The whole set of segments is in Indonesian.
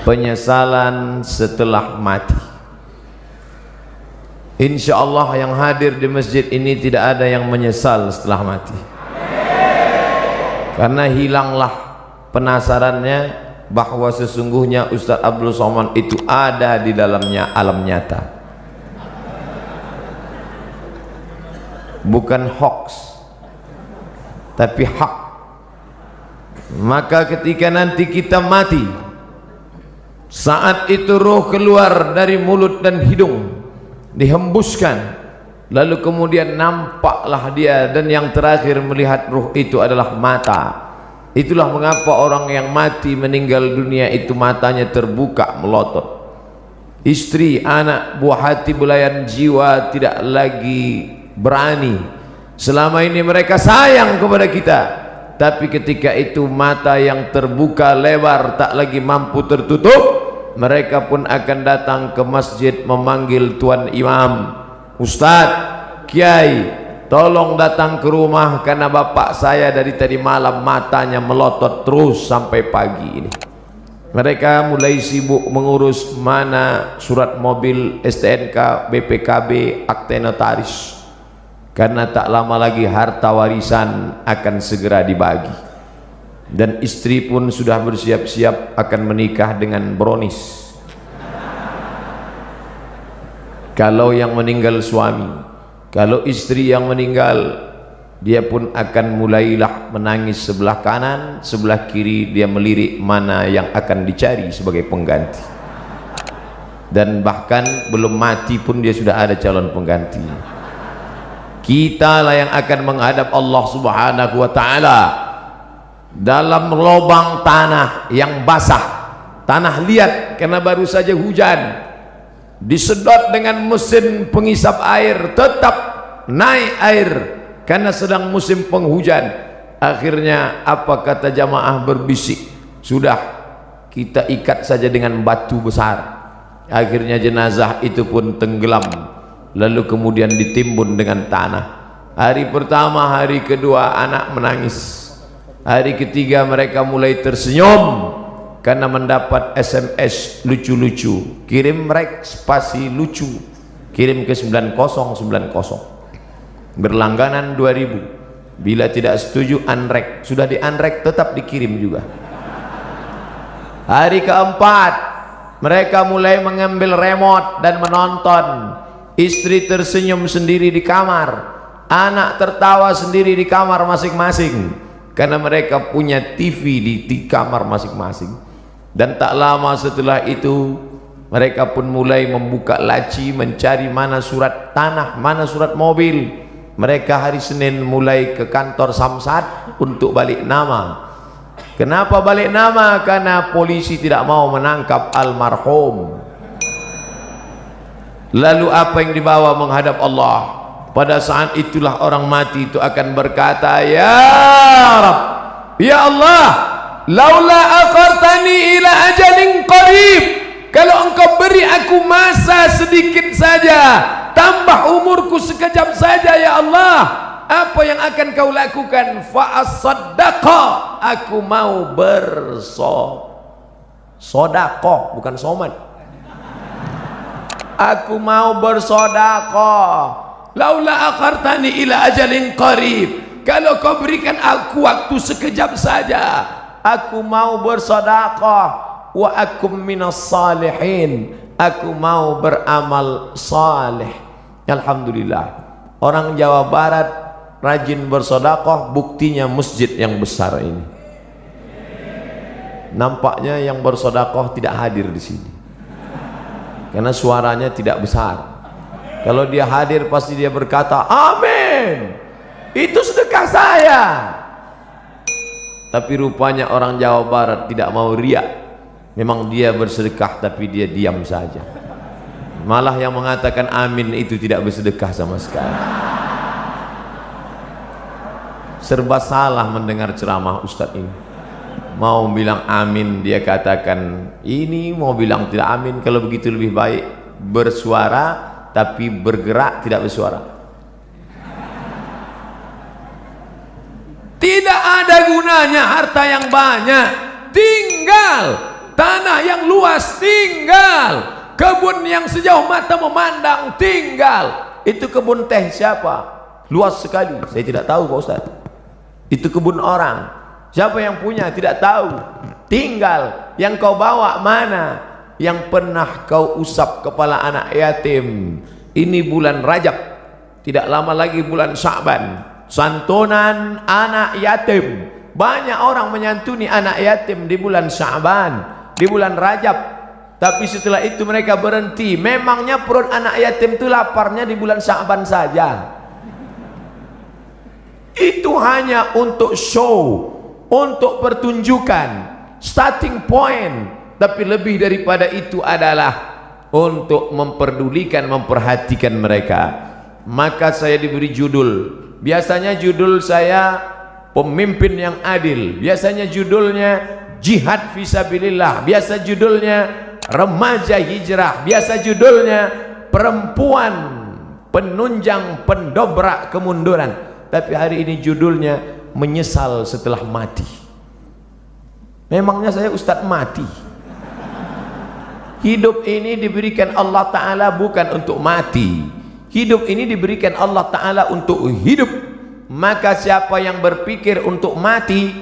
Penyesalan setelah mati. Insya Allah yang hadir di masjid ini tidak ada yang menyesal setelah mati, karena hilanglah penasarannya bahwa sesungguhnya Ustadz Abdul Somad itu ada di dalamnya alam nyata, bukan hoax tapi hak. Maka ketika nanti kita mati, saat itu roh keluar dari mulut dan hidung, dihembuskan, lalu kemudian nampaklah dia, dan yang terakhir melihat roh itu adalah mata. Itulah mengapa orang yang mati meninggal dunia itu matanya terbuka melotot. Istri, anak, buah hati, belayan jiwa tidak lagi berani. Selama ini mereka sayang kepada kita, tapi ketika itu mata yang terbuka lebar tak lagi mampu tertutup, mereka pun akan datang ke masjid memanggil tuan imam, Ustadz, Kiai, tolong datang ke rumah karena bapak saya dari tadi malam matanya melotot terus sampai pagi ini. Mereka mulai sibuk mengurus mana surat mobil, STNK, BPKB, akte notaris, karena tak lama lagi harta warisan akan segera dibagi. Dan istri pun sudah bersiap-siap akan menikah dengan bronis. Kalau yang meninggal suami, kalau istri yang meninggal, dia pun akan mulailah menangis sebelah kanan, sebelah kiri dia melirik mana yang akan dicari sebagai pengganti. Dan bahkan belum mati pun dia sudah ada calon pengganti. Kita lah yang akan menghadap Allah Subhanahu wa ta'ala dalam lubang tanah yang basah, tanah liat karena baru saja hujan, disedot dengan mesin pengisap air, tetap naik air karena sedang musim penghujan. Akhirnya apa kata jamaah berbisik, sudah kita ikat saja dengan batu besar. Akhirnya jenazah itu pun tenggelam, lalu kemudian ditimbun dengan tanah. Hari pertama, hari kedua anak menangis, hari ketiga mereka mulai tersenyum karena mendapat SMS lucu-lucu, kirim rek spasi lucu, kirim ke 9090, berlangganan 2000, bila tidak setuju unrek, sudah di unrek tetap dikirim juga. Hari keempat mereka mulai mengambil remote dan menonton. Istri tersenyum sendiri di kamar, anak tertawa sendiri di kamar masing-masing, karena mereka punya TV di kamar masing-masing. Dan tak lama setelah itu mereka pun mulai membuka laci mencari mana surat tanah, mana surat mobil. Mereka hari Senin mulai ke kantor Samsat untuk balik nama. Kenapa balik nama? Karena polisi tidak mau menangkap almarhum. Lalu apa yang dibawa menghadap Allah? Pada saat itulah orang mati itu akan berkata, ya Rabb, ya Allah, laula akhartani ila ajalin qarib, kalau engkau beri aku masa sedikit saja, tambah umurku sekejap saja ya Allah, apa yang akan kau lakukan? Fa as-saddaqa, aku mau bersodaqah, bukan somat, aku mau bersedekah. Laula akhartani ila ajalin qarib, kalau kau berikan aku waktu sekejap saja, aku mau bersedekah. Wa akum minas salihin, aku mau beramal saleh. Alhamdulillah, orang Jawa Barat rajin bersedekah, buktinya masjid yang besar ini. Nampaknya yang bersedekah tidak hadir di sini karena suaranya tidak besar. Kalau dia hadir pasti dia berkata, amin, itu sedekah saya. Tapi rupanya orang Jawa Barat tidak mau riak. Memang dia bersedekah tapi dia diam saja. Malah yang mengatakan amin itu tidak bersedekah sama sekali. Serba salah mendengar ceramah Ustadz ini. Mau bilang amin dia katakan ini, mau bilang tidak amin. Kalau begitu lebih baik bersuara tapi bergerak tidak bersuara. Tidak ada gunanya harta yang banyak, tinggal tanah yang luas, tinggal kebun yang sejauh mata memandang, tinggal. Itu kebun teh siapa? Luas sekali, saya tidak tahu Pak Ustaz. Itu kebun orang, siapa yang punya tidak tahu. Tinggal yang kau bawa mana, yang pernah kau usap kepala anak yatim. Ini bulan Rajab, tidak lama lagi bulan Sya'ban, santunan anak yatim. Banyak orang menyantuni anak yatim di bulan Sya'ban, di bulan Rajab. Tapi setelah itu mereka berhenti. Memangnya perut anak yatim itu laparnya di bulan Sya'ban saja. Itu hanya untuk show, untuk pertunjukan, starting point. Tapi lebih daripada itu adalah untuk memperdulikan, memperhatikan mereka. Maka saya diberi judul. Biasanya judul saya pemimpin yang adil. Biasanya judulnya jihad fisabilillah. Biasa judulnya remaja hijrah. Biasa judulnya perempuan penunjang pendobrak kemunduran. Tapi hari ini judulnya menyesal setelah mati. Memangnya saya ustadz mati? Hidup ini diberikan Allah Ta'ala bukan untuk mati. Hidup ini diberikan Allah Ta'ala untuk hidup. Maka siapa yang berpikir untuk mati,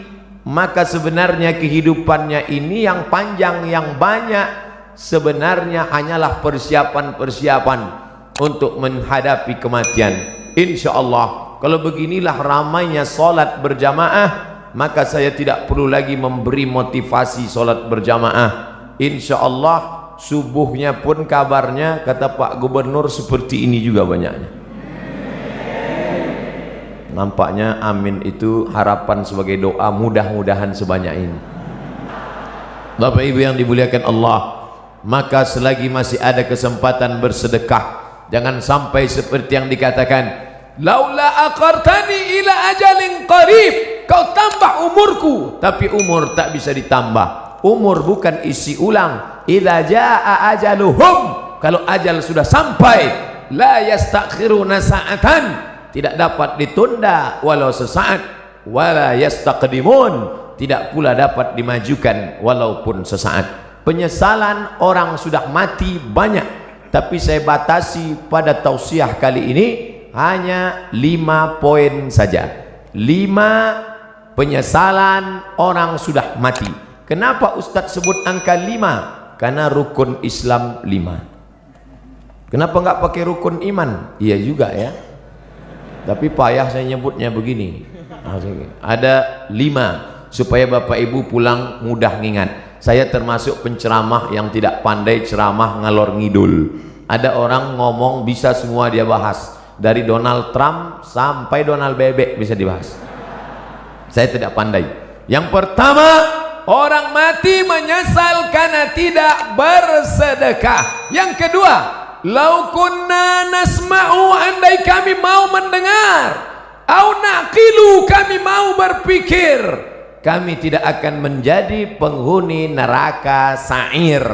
maka sebenarnya kehidupannya ini yang panjang, yang banyak, sebenarnya hanyalah persiapan-persiapan untuk menghadapi kematian. Insya Allah, kalau beginilah ramainya solat berjamaah, maka saya tidak perlu lagi memberi motivasi solat berjamaah. Insya Allah subuhnya pun kabarnya kata Pak Gubernur seperti ini juga banyaknya. Nampaknya amin itu harapan sebagai doa, mudah-mudahan sebanyak ini. Bapak Ibu yang dimuliakan Allah, maka selagi masih ada kesempatan bersedekah, jangan sampai seperti yang dikatakan, laula aqartani ila ajalin qarib, kau tambah umurku, tapi umur tak bisa ditambah. Umur bukan isi ulang. Idza jaa ajaluhum, kalau ajal sudah sampai, la yastakhiruna sa'atan, tidak dapat ditunda walau sesaat, wala yastaqdimun, tidak pula dapat dimajukan walaupun sesaat. Penyesalan orang sudah mati banyak, tapi saya batasi pada tausiah kali ini hanya 5 poin saja. 5 penyesalan orang sudah mati. Kenapa Ustadz sebut angka 5? Karena rukun Islam 5. Kenapa nggak pakai rukun iman? Iya juga ya, tapi payah saya nyebutnya begini. Ada 5 supaya Bapak Ibu pulang mudah ngingat. Saya termasuk penceramah yang tidak pandai ceramah ngalor ngidul. Ada orang ngomong bisa semua dia bahas, dari Donald Trump sampai Donald Bebek bisa dibahas. Saya tidak pandai. Yang pertama, orang mati menyesal karena tidak bersedekah. Yang kedua, lau kunna nasma'u, andai kami mau mendengar, au naqilu, kami mau berpikir, kami tidak akan menjadi penghuni neraka sa'ir.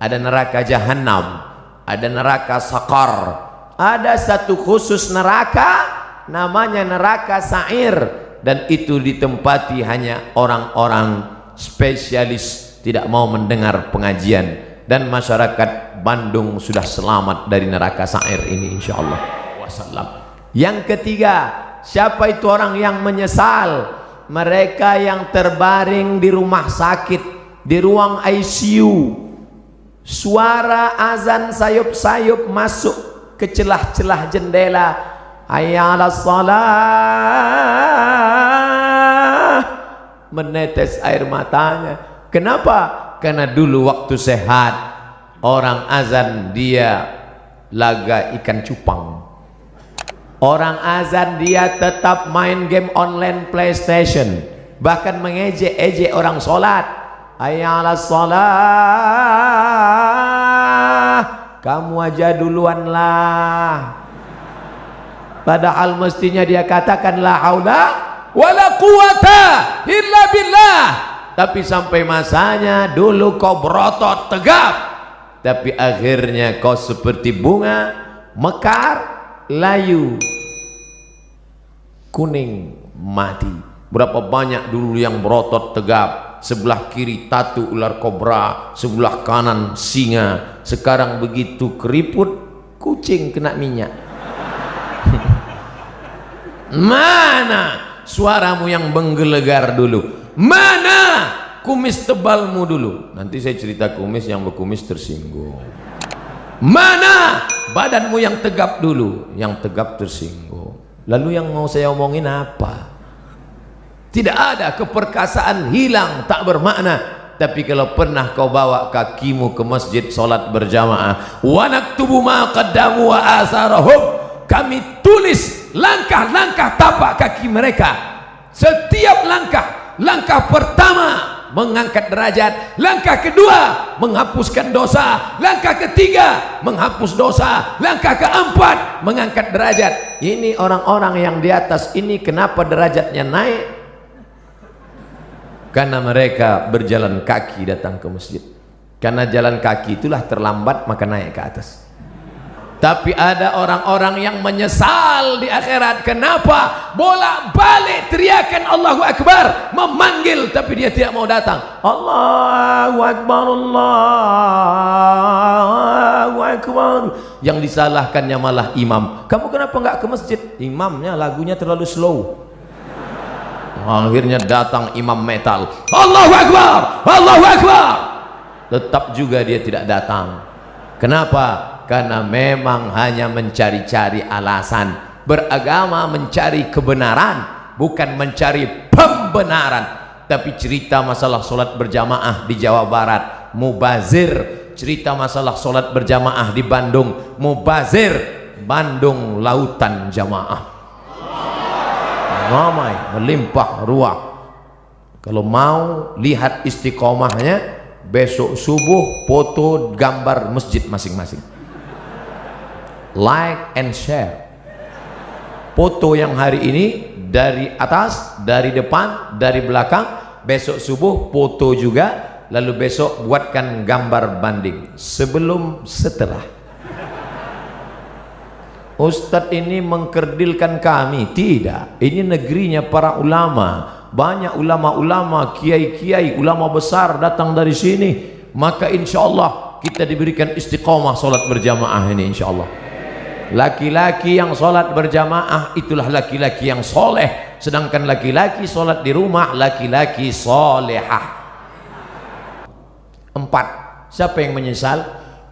Ada neraka jahanam, ada neraka sakar, ada satu khusus neraka namanya neraka sa'ir, dan itu ditempati hanya orang-orang spesialis, tidak mau mendengar pengajian. Dan masyarakat Bandung sudah selamat dari neraka sa'ir ini insyaallah wasallam. Yang ketiga, siapa itu orang yang menyesal? Mereka yang terbaring di rumah sakit, di ruang ICU, suara azan sayup-sayup masuk ke celah-celah jendela, hayya 'alas shalah, menetes air matanya. Kenapa? Karena dulu waktu sehat orang azan dia laga ikan cupang, orang azan dia tetap main game online PlayStation, bahkan mengejek-ejek orang sholat. Hayya 'alas shalah, kamu aja duluan lah. Padahal mestinya dia katakan la haula wala quwata illa billah. Tapi sampai masanya dulu kau berotot tegap, tapi akhirnya kau seperti bunga mekar, layu, kuning, mati. Berapa banyak dulu yang berotot tegap, sebelah kiri tatu ular kobra, sebelah kanan singa. Sekarang begitu keriput, kucing kena minyak. Mana suaramu yang menggelegar dulu? Mana kumis tebalmu dulu? Nanti saya cerita kumis, yang berkumis tersinggung. Mana badanmu yang tegap dulu? Yang tegap tersinggung. Lalu yang mau saya omongin apa? Tidak ada, keperkasaan hilang, tak bermakna. Tapi kalau pernah kau bawa kakimu ke masjid solat berjamaah, wa naktubu ma qaddamu wa asarahum, kami tulis langkah-langkah tapak kaki mereka. Setiap langkah pertama mengangkat derajat, langkah kedua menghapuskan dosa, langkah ketiga menghapus dosa, langkah keempat mengangkat derajat. Ini orang-orang yang di atas ini kenapa derajatnya naik? Karena mereka berjalan kaki datang ke masjid. Karena jalan kaki itulah terlambat, maka naik ke atas. Tapi ada orang-orang yang menyesal di akhirat. Kenapa? Bolak-balik teriakan Allahu Akbar, memanggil, tapi dia tidak mau datang. Allahu Akbar, Allahu Akbar. Yang disalahkannya malah imam. Kamu kenapa nggak ke masjid? Imamnya lagunya terlalu slow. Akhirnya datang imam metal. Allahu Akbar, Allahu Akbar. Tetap juga dia tidak datang. Kenapa? Karena memang hanya mencari-cari alasan. Beragama mencari kebenaran, bukan mencari pembenaran. Tapi cerita masalah solat berjamaah di Jawa Barat, mubazir. Cerita masalah solat berjamaah di Bandung, mubazir. Bandung lautan jamaah, ramai, melimpah ruah. Kalau mau lihat istiqomahnya, besok subuh foto gambar masjid masing-masing, like and share. Foto yang hari ini dari atas, dari depan, dari belakang. Besok subuh foto juga. Lalu besok buatkan gambar banding sebelum setelah. Ustadz ini mengkerdilkan kami? Tidak, ini negerinya para ulama. Banyak ulama-ulama, kiai-kiai, ulama besar datang dari sini. Maka insya Allah kita diberikan istiqomah solat berjamaah ini, insya Allah. Laki-laki yang solat berjamaah itulah laki-laki yang soleh. Sedangkan laki-laki solat di rumah, laki-laki solehah. 4. Siapa yang menyesal?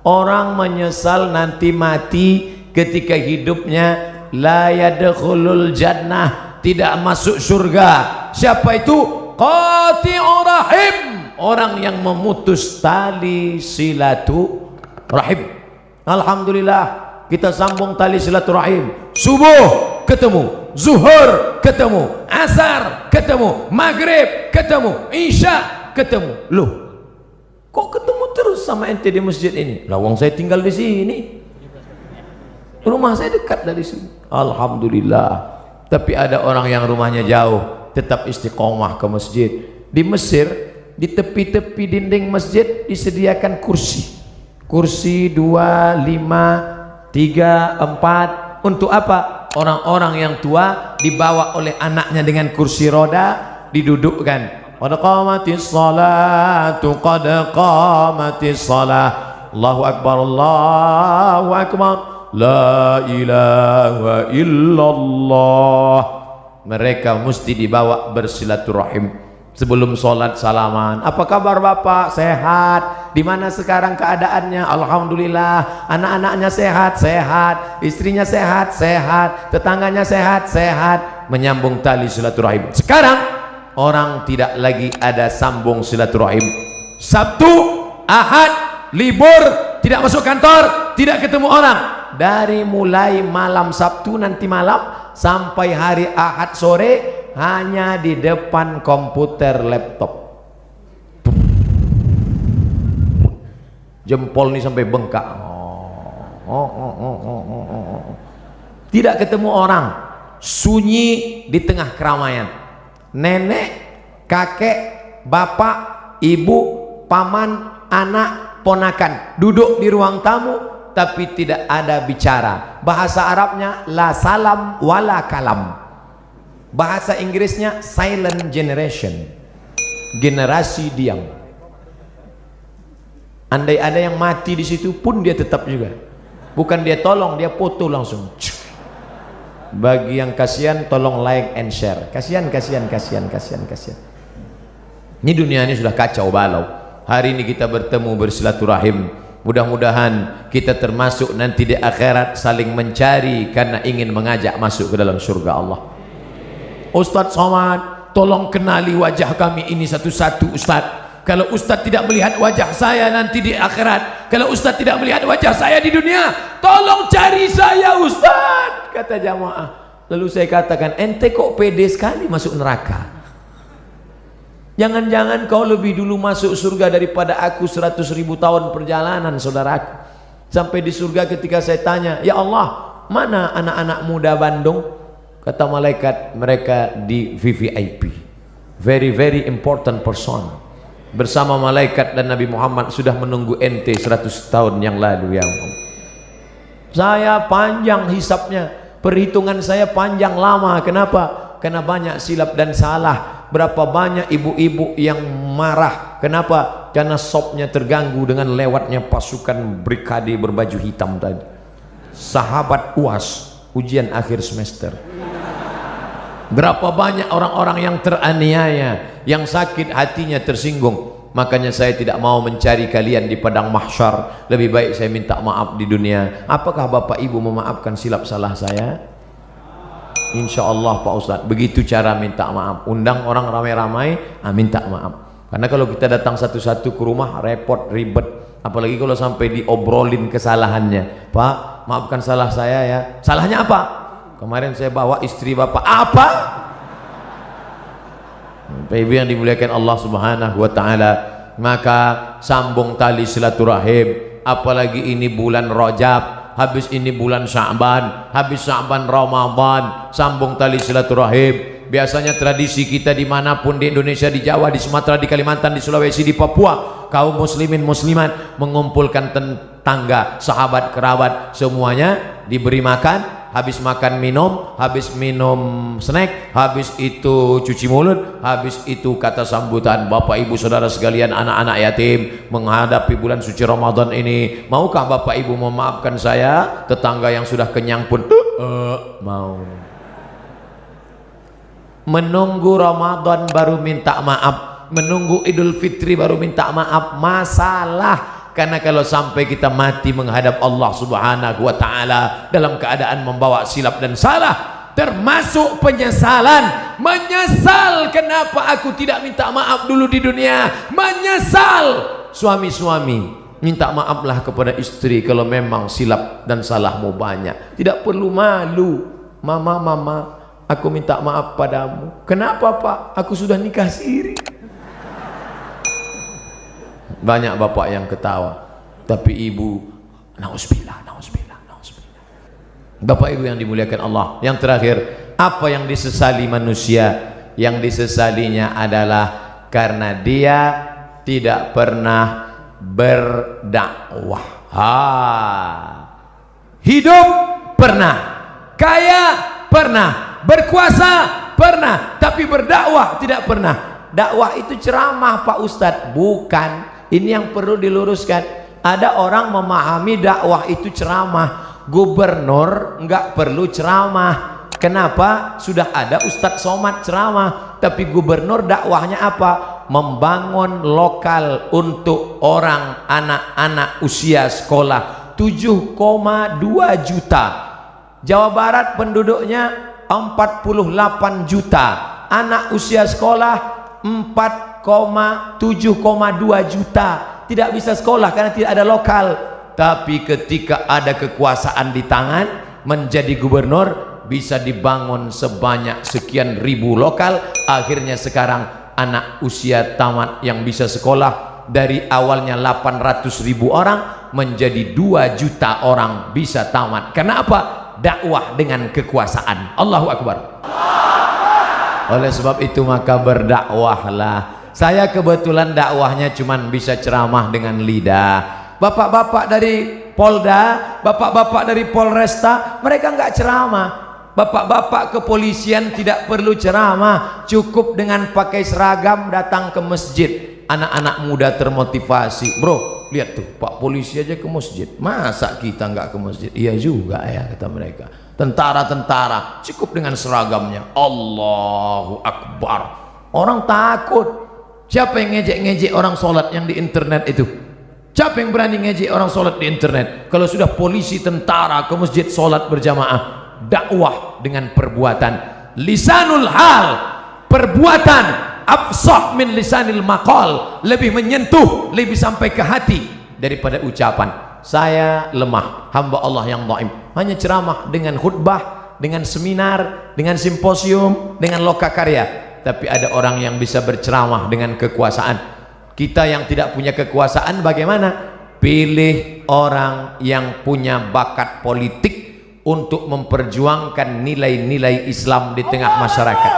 Orang menyesal nanti mati ketika hidupnya la yadkhulul jannah, tidak masuk surga. Siapa itu? Qati'ur rahim, orang yang memutus tali silaturahim. Alhamdulillah kita sambung tali silaturahim. Subuh ketemu, zuhur ketemu, asar ketemu, maghrib ketemu, isya ketemu. Loh, kok ketemu terus sama ente di masjid ini? Lawang saya tinggal di sini, rumah saya dekat dari sini. Alhamdulillah. Tapi ada orang yang rumahnya jauh, tetap istiqomah ke masjid. Di Mesir, di tepi-tepi dinding masjid disediakan kursi. Kursi 2, 5, 3, 4. Untuk apa? Orang-orang yang tua dibawa oleh anaknya dengan kursi roda, didudukkan. Qad qamatis salatu, qad qamatis salah. Allahu Akbar, Allahu Akbar. La ilaha illallah. Mereka mesti dibawa bersilaturahim. Sebelum sholat salaman. Apa kabar Bapak? Sehat. Di mana sekarang keadaannya? Alhamdulillah. Anak-anaknya sehat, sehat. Istrinya sehat, sehat. Tetangganya sehat, sehat. Menyambung tali silaturahim. Sekarang orang tidak lagi ada sambung silaturahim. Sabtu, Ahad, libur, tidak masuk kantor, tidak ketemu orang. Dari mulai malam Sabtu nanti malam sampai hari Ahad sore hanya di depan komputer laptop. Jempol ini sampai bengkak. Tidak ketemu orang, sunyi di tengah keramaian. Nenek, kakek, bapak, ibu, paman, anak, ponakan, duduk di ruang tamu tapi tidak ada bicara. Bahasa Arabnya la salam wala kalam. Bahasa Inggrisnya silent generation, generasi diam. Andai ada yang mati di situ pun dia tetap juga. Bukan dia tolong, dia foto langsung. Bagi yang kasihan tolong like and share. Kasihan. Ini dunia ini sudah kacau balau. Hari ini kita bertemu bersilaturahim. Mudah-mudahan kita termasuk nanti di akhirat saling mencari karena ingin mengajak masuk ke dalam surga Allah. Ustadz Somad, tolong kenali wajah kami ini satu-satu Ustadz. Kalau Ustadz tidak melihat wajah saya nanti di akhirat, kalau Ustadz tidak melihat wajah saya di dunia, tolong cari saya Ustadz, kata jamaah. Lalu saya katakan, ente kok pede sekali masuk neraka? Jangan-jangan kau lebih dulu masuk surga daripada aku 100.000 tahun perjalanan, saudaraku. Sampai di surga ketika saya tanya, ya Allah, mana anak-anak muda Bandung? Kata malaikat, mereka di VVIP, very very important person. Bersama malaikat dan Nabi Muhammad sudah menunggu ente 100 tahun yang lalu ya Allah. Saya panjang hisapnya, perhitungan saya panjang lama. Kenapa? Karena banyak silap dan salah. Berapa banyak ibu-ibu yang marah. Kenapa? Karena sopnya terganggu dengan lewatnya pasukan brigade berbaju hitam tadi. Sahabat UAS, ujian akhir semester. Berapa banyak orang-orang yang teraniaya, yang sakit hatinya tersinggung. Makanya saya tidak mau mencari kalian di padang mahsyar. Lebih baik saya minta maaf di dunia. Apakah Bapak Ibu memaafkan silap salah saya? Insya Allah Pak Ustadz. Begitu cara minta maaf. Undang orang ramai-ramai, minta maaf. Karena kalau kita datang satu-satu ke rumah repot, ribet. Apalagi kalau sampai diobrolin kesalahannya. Pak, maafkan salah saya ya. Salahnya apa? Kemarin saya bawa istri Bapak. Apa? Bapak Ibu yang dimuliakan Allah Subhanahu wa taala, maka sambung tali silaturahim. Apalagi ini bulan Rajab, habis ini bulan Sya'ban, habis Sya'ban Ramadan, sambung tali silaturahim. Biasanya tradisi kita dimanapun di Indonesia, di Jawa, di Sumatera, di Kalimantan, di Sulawesi, di Papua, kaum muslimin muslimat mengumpulkan tetangga, sahabat, kerabat, semuanya diberi makan. Habis makan minum, habis minum snack, habis itu cuci mulut, habis itu kata sambutan. Bapak Ibu saudara sekalian, anak-anak yatim menghadapi bulan suci Ramadan ini, maukah Bapak Ibu memaafkan saya? Tetangga yang sudah kenyang pun mau. Menunggu Ramadan baru minta maaf, menunggu Idul Fitri baru minta maaf, masalah. Karena kalau sampai kita mati menghadap Allah Subhanahu wa taala dalam keadaan membawa silap dan salah, termasuk penyesalan. Menyesal kenapa aku tidak minta maaf dulu di dunia. Menyesal. Suami-suami, minta maaflah kepada istri kalau memang silap dan salahmu banyak. Tidak perlu malu. Mama, aku minta maaf padamu. Kenapa Pak? Aku sudah nikah siri. Banyak bapak yang ketawa, tapi ibu, nauzubillah. Bapak Ibu yang dimuliakan Allah. Yang terakhir, apa yang disesali manusia? Yang disesalinya adalah karena dia tidak pernah berdakwah. Hidup pernah, kaya pernah, berkuasa pernah, tapi berdakwah tidak pernah. Dakwah itu ceramah Pak Ustadz, bukan. Ini yang perlu diluruskan. Ada orang memahami dakwah itu ceramah. Gubernur nggak perlu ceramah. Kenapa? Sudah ada Ustadz Somad ceramah. Tapi gubernur dakwahnya apa? Membangun lokal untuk orang anak-anak usia sekolah. 7,2 juta. Jawa Barat penduduknya 48 juta. Anak usia sekolah 7,2 juta. Tidak bisa sekolah karena tidak ada lokal. Tapi ketika ada kekuasaan di tangan, menjadi gubernur, bisa dibangun sebanyak sekian ribu lokal. Akhirnya sekarang anak usia tamat yang bisa sekolah dari awalnya 800.000 orang menjadi 2 juta orang bisa tamat. Kenapa? Dakwah dengan kekuasaan. Allahu Akbar. Oleh sebab itu maka berdakwahlah. Saya kebetulan dakwahnya cuman bisa ceramah dengan lidah. Bapak-bapak dari Polda, bapak-bapak dari Polresta, mereka nggak ceramah. Bapak-bapak kepolisian tidak perlu ceramah, cukup dengan pakai seragam datang ke masjid. Anak-anak muda termotivasi. Bro, lihat tuh, Pak polisi aja ke masjid, masa kita nggak ke masjid? Iya juga ya, kata mereka. Tentara-tentara cukup dengan seragamnya. Allahu Akbar. Orang takut. Siapa yang ngejek-ngejek orang sholat yang di internet itu? Siapa yang berani ngejek orang sholat di internet? Kalau sudah polisi, tentara ke masjid sholat berjamaah. Dakwah dengan perbuatan. Lisanul hal, perbuatan afsah min lisanil maqal, lebih menyentuh, lebih sampai ke hati daripada ucapan. Saya lemah, hamba Allah yang dhaif, hanya ceramah dengan khutbah, dengan seminar, dengan simposium, dengan lokakarya. Tapi ada orang yang bisa berceramah dengan kekuasaan. Kita yang tidak punya kekuasaan bagaimana? Pilih orang yang punya bakat politik untuk memperjuangkan nilai-nilai Islam di tengah masyarakat.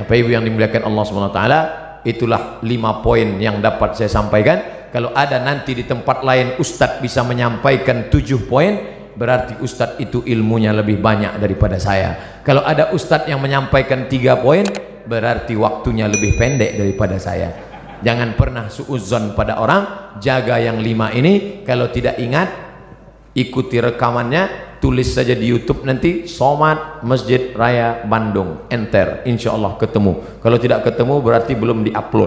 Bapak Ibu yang dimuliakan Allah SWT, itulah 5 poin yang dapat saya sampaikan. Kalau ada nanti di tempat lain Ustadz bisa menyampaikan 7 poin, berarti Ustadz itu ilmunya lebih banyak daripada saya. Kalau ada Ustadz yang menyampaikan 3 poin, berarti waktunya lebih pendek daripada saya. Jangan pernah suudzon pada orang, jaga yang 5 ini. Kalau tidak ingat, ikuti rekamannya, tulis saja di YouTube nanti, Somad Masjid Raya Bandung, enter, insya Allah ketemu. Kalau tidak ketemu berarti belum diupload.